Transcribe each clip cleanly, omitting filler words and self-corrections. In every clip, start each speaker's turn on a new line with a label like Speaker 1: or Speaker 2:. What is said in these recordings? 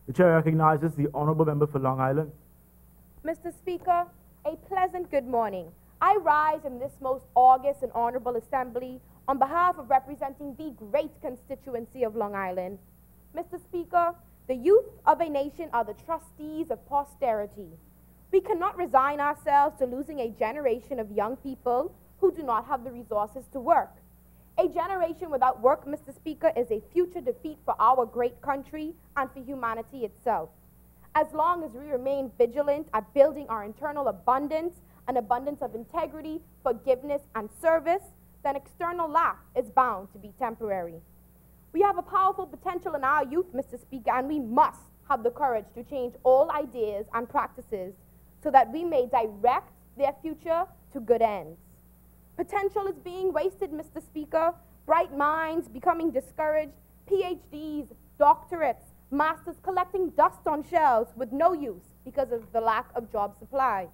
Speaker 1: The Chair recognizes the Honourable Member for Long Island.
Speaker 2: Mr. Speaker, a pleasant good morning. I rise in this most august and honorable assembly on behalf of representing the great constituency of Long Island. Mr. Speaker, the youth of a nation are the trustees of posterity. We cannot resign ourselves to losing a generation of young people who do not have the resources to work. A generation without work, Mr. Speaker, is a future defeat for our great country and for humanity itself. As long as we remain vigilant at building our internal abundance, an abundance of integrity, forgiveness, and service, then external lack is bound to be temporary. We have a powerful potential in our youth, Mr. Speaker, and we must have the courage to change all ideas and practices so that we may direct their future to good ends. Potential is being wasted, Mr. Speaker. Bright minds becoming discouraged, PhDs, doctorates, masters collecting dust on shelves with no use because of the lack of job supply.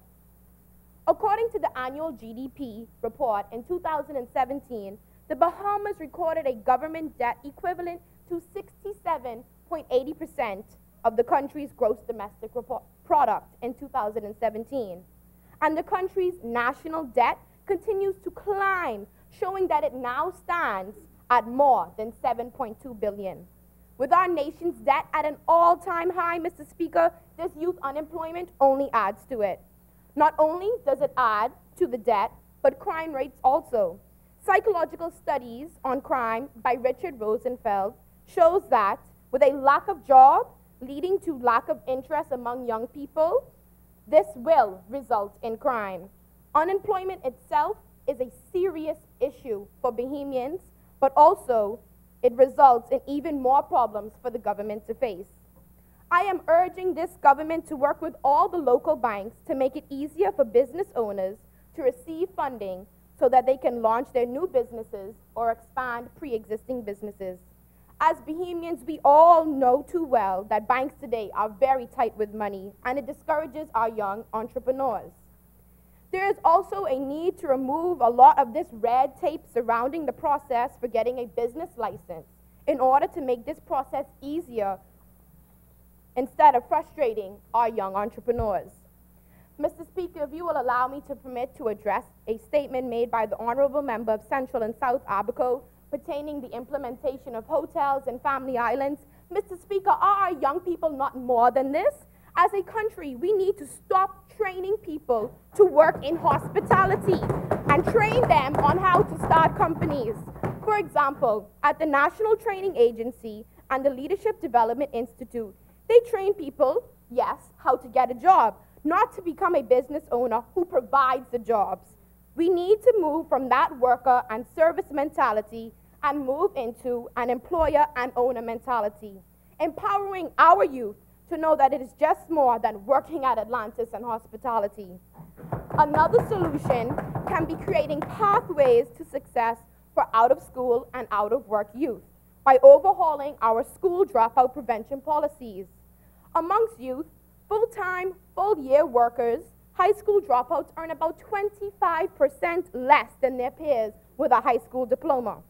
Speaker 2: According to the annual GDP report in 2017, the Bahamas recorded a government debt equivalent to 67.80% of the country's gross domestic product in 2017. And the country's national debt continues to climb, showing that it now stands at more than $7.2 billion. With our nation's debt at an all-time high, Mr. Speaker, this youth unemployment only adds to it. Not only does it add to the debt, but crime rates also. Psychological studies on crime by Richard Rosenfeld shows that with a lack of job leading to lack of interest among young people, this will result in crime. Unemployment itself is a serious issue for Bahamians, but also it results in even more problems for the government to face. I am urging this government to work with all the local banks to make it easier for business owners to receive funding so that they can launch their new businesses or expand pre-existing businesses. As Bahamians, we all know too well that banks today are very tight with money, and it discourages our young entrepreneurs. There is also a need to remove a lot of this red tape surrounding the process for getting a business license in order to make this process easier instead of frustrating our young entrepreneurs. Mr. Speaker, if you will allow me to permit to address a statement made by the Honorable Member of Central and South Abaco pertaining the implementation of hotels and family islands. Mr. Speaker, are our young people not more than this? As a country, we need to stop training people to work in hospitality and train them on how to start companies. For example, at the National Training Agency and the Leadership Development Institute, they train people, yes, how to get a job, not to become a business owner who provides the jobs. We need to move from that worker and service mentality and move into an employer and owner mentality, empowering our youth to know that it is just more than working at Atlantis and hospitality. Another solution can be creating pathways to success for out-of-school and out-of-work youth by overhauling our school dropout prevention policies. Amongst youth, full-time, full-year workers, high school dropouts earn about 25% less than their peers with a high school diploma.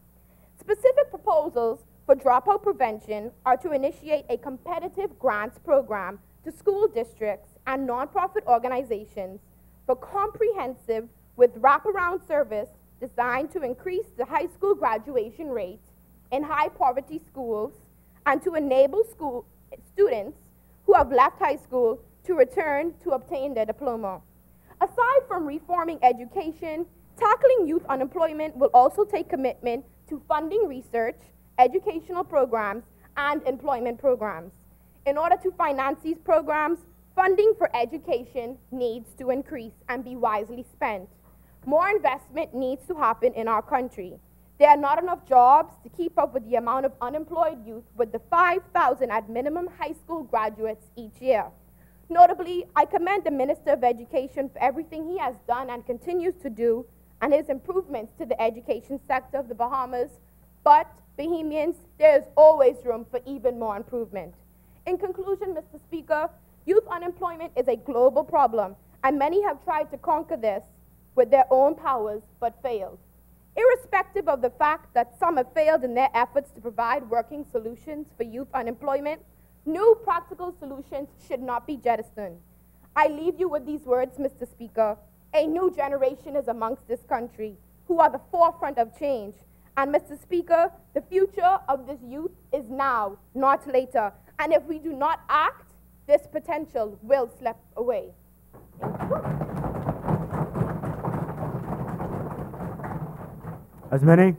Speaker 2: Specific proposals for dropout prevention are to initiate a competitive grants program to school districts and nonprofit organizations for comprehensive with wraparound service designed to increase the high school graduation rate in high poverty schools and to enable students who have left high school to return to obtain their diploma. Aside from reforming education, tackling youth unemployment will also take commitment to funding research, educational programs, and employment programs. In order to finance these programs, funding for education needs to increase and be wisely spent. More investment needs to happen in our country. There are not enough jobs to keep up with the amount of unemployed youth with the 5,000 at minimum high school graduates each year. Notably, I commend the Minister of Education for everything he has done and continues to do and his improvements to the education sector of the Bahamas, but Bahamians, there is always room for even more improvement. In conclusion, Mr. Speaker, youth unemployment is a global problem, and many have tried to conquer this with their own powers but failed. Irrespective of the fact that some have failed in their efforts to provide working solutions for youth unemployment, New practical solutions should not be jettisoned. I leave you with these words, Mr. Speaker. A new generation is amongst this country who are the forefront of change. And Mr. Speaker, the future of this youth is now, not later. And if we do not act, this potential will slip away.
Speaker 1: As many